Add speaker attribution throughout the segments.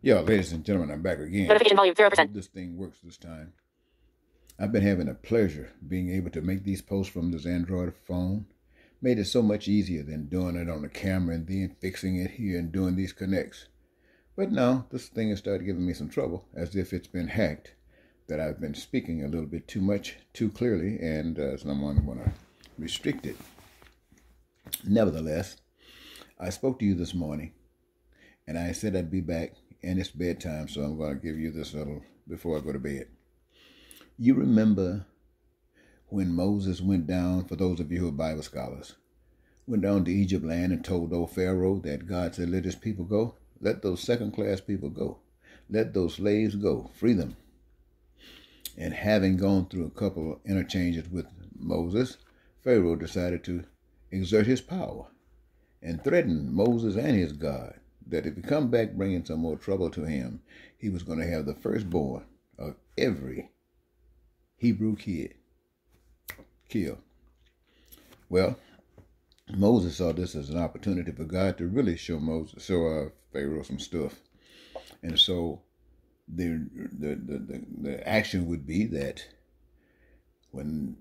Speaker 1: Yeah, ladies and gentlemen, I'm back again.
Speaker 2: Notification volume 0%.
Speaker 1: I hope this thing works this time. I've been having a pleasure being able to make these posts from this Android phone. Made it so much easier than doing it on the camera and then fixing it here and doing these connects. But now this thing has started giving me some trouble, as if it's been hacked, that I've been speaking a little bit too much, too clearly, and so I'm going to restrict it. Nevertheless, I spoke to you this morning, and I said I'd be back, and it's bedtime, so I'm going to give you this little before I go to bed. You remember when Moses went down, for those of you who are Bible scholars, went down to Egypt land and told old Pharaoh that God said, let his people go. Let those second-class people go. Let those slaves go. Free them. And having gone through a couple of interchanges with Moses, Pharaoh decided to exert his power and threaten Moses and his God that if he come back bringing some more trouble to him, he was going to have the firstborn of every Hebrew kid killed. Well, Moses saw this as an opportunity for God to really show Pharaoh some stuff, and so the action would be that when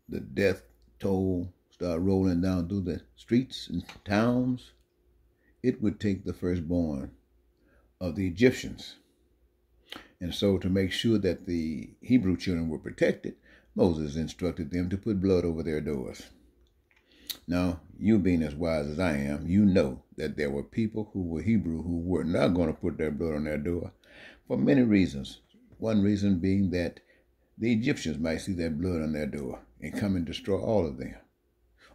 Speaker 1: the death toll started rolling down through the streets and towns, it would take the firstborn of the Egyptians. And so to make sure that the Hebrew children were protected, Moses instructed them to put blood over their doors. Now, you being as wise as I am, you know that there were people who were Hebrew who were not going to put their blood on their door for many reasons. One reason being that the Egyptians might see that blood on their door and come and destroy all of them.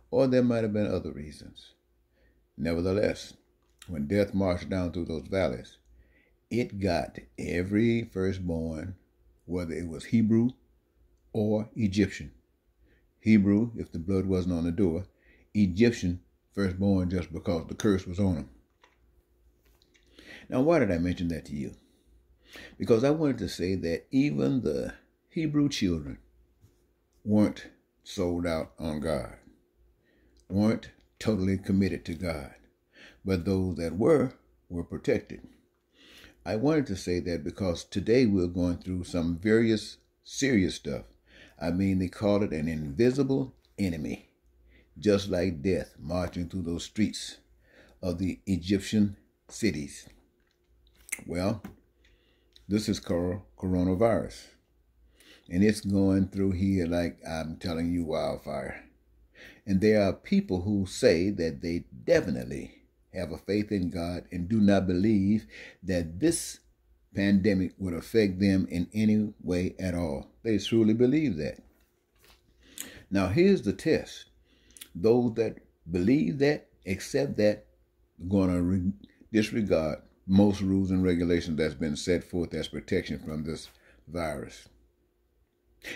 Speaker 1: Or there might have been other reasons. Nevertheless, when death marched down through those valleys, it got every firstborn, whether it was Hebrew or Egyptian. Hebrew, if the blood wasn't on the door. Egyptian, firstborn, just because the curse was on them. Now, why did I mention that to you? Because I wanted to say that even the Hebrew children weren't sold out on God, weren't totally committed to God, but those that were protected. I wanted to say that because today we're going through some various serious stuff. I mean, they call it an invisible enemy, just like death marching through those streets of the Egyptian cities. Well, this is called coronavirus, and it's going through here like I'm telling you, wildfire. And there are people who say that they definitely have a faith in God and do not believe that this pandemic would affect them in any way at all. They truly believe that. Now, here's the test. Those that believe that, accept that, are going to disregard most rules and regulations that's been set forth as protection from this virus.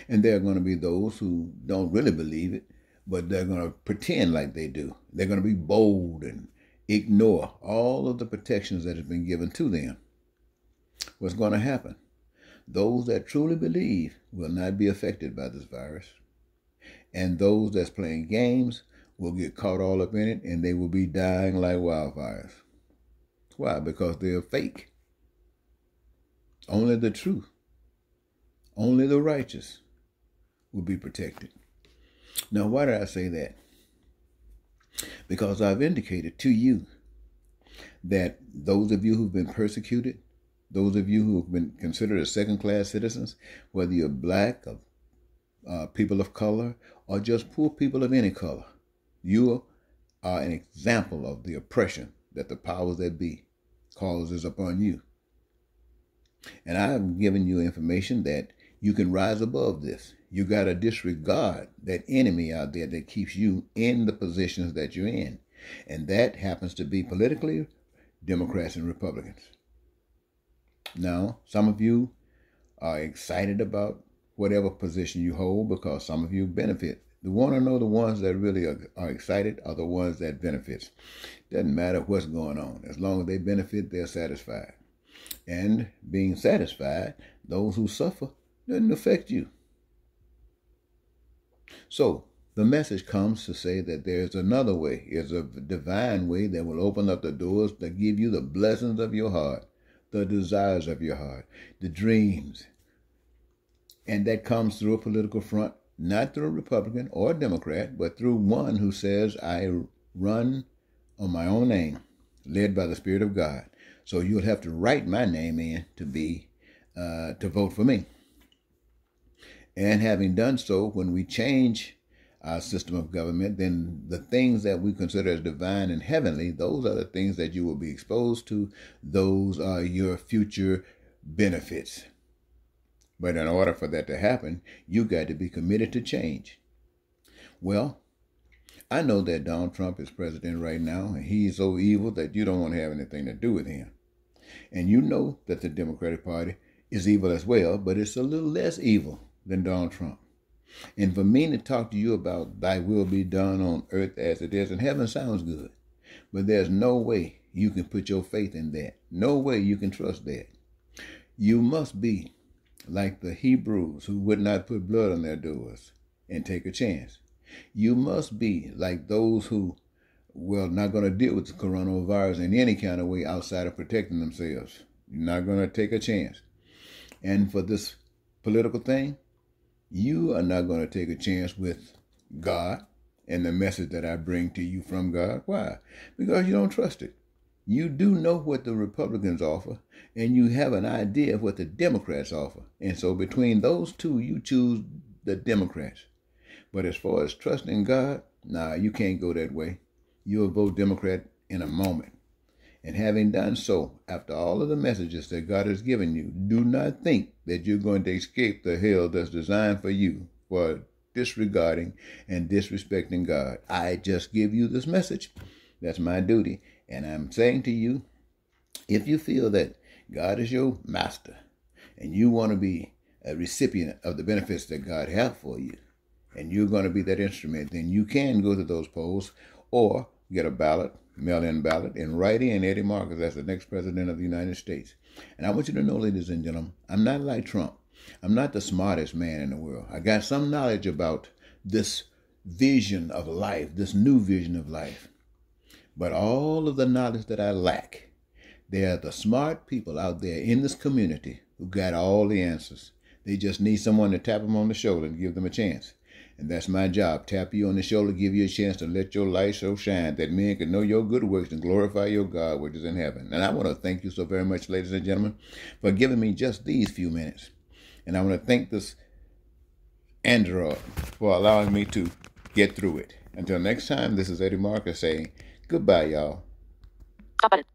Speaker 1: And there are going to be those who don't really believe it, but they're going to pretend like they do. They're going to be bold and ignore all of the protections that have been given to them. What's going to happen? Those that truly believe will not be affected by this virus. And those that's playing games will get caught all up in it, and they will be dying like wildfires. Why? Because they're fake. Only the truth, only the righteous will be protected. Now, why did I say that? Because I've indicated to you that those of you who've been persecuted, those of you who've been considered as second-class citizens, whether you're black, or people of color, or just poor people of any color, you are an example of the oppression that the powers that be causes upon you. And I've given you information that you can rise above this. You got to disregard that enemy out there that keeps you in the positions that you're in. And that happens to be politically Democrats and Republicans. Now, some of you are excited about whatever position you hold because some of you benefit. You want to know the ones that really are excited are the ones that benefits. Doesn't matter what's going on. As long as they benefit, they're satisfied. And being satisfied, those who suffer, doesn't affect you. So the message comes to say that there's another way. There's a divine way that will open up the doors to give you the blessings of your heart. the desires of your heart, the dreams. And that comes through a political front, not through a Republican or a Democrat, but through one who says, I run on my own name, led by the Spirit of God. So you'll have to write my name in to vote for me. And having done so, when we change our system of government, then the things that we consider as divine and heavenly, those are the things that you will be exposed to. Those are your future benefits. But in order for that to happen, you got to be committed to change. Well, I know that Donald Trump is president right now, and he's so evil that you don't want to have anything to do with him. And you know that the Democratic Party is evil as well, but it's a little less evil than Donald Trump. And for me to talk to you about thy will be done on earth as it is in heaven sounds good. But there's no way you can put your faith in that. No way you can trust that. You must be like the Hebrews who would not put blood on their doors and take a chance. You must be like those who, not going to deal with the coronavirus in any kind of way outside of protecting themselves. You're not going to take a chance. And for this political thing, you are not going to take a chance with God and the message that I bring to you from God. Why? Because you don't trust it. You do know what the Republicans offer, and you have an idea of what the Democrats offer. And so between those two, you choose the Democrats. But as far as trusting God, you can't go that way. You'll vote Democrat in a moment. And having done so, after all of the messages that God has given you, do not think that you're going to escape the hell that's designed for you for disregarding and disrespecting God. I just give you this message. That's my duty. And I'm saying to you, if you feel that God is your master and you want to be a recipient of the benefits that God has for you, and you're going to be that instrument, then you can go to those polls or get a ballot, mail-in ballot, and write in Eddie Marcus as the next president of the United States. And I want you to know, ladies and gentlemen, I'm not like Trump. I'm not the smartest man in the world. I got some knowledge about this vision of life, this new vision of life. But all of the knowledge that I lack, there are the smart people out there in this community who got all the answers. They just need someone to tap them on the shoulder and give them a chance. And that's my job. Tap you on the shoulder, give you a chance to let your light so shine that men can know your good works and glorify your God which is in heaven. And I want to thank you so very much, ladies and gentlemen, for giving me just these few minutes. And I want to thank this Android for allowing me to get through it. Until next time, this is Eddie Marcus saying goodbye, y'all.
Speaker 2: Stop button.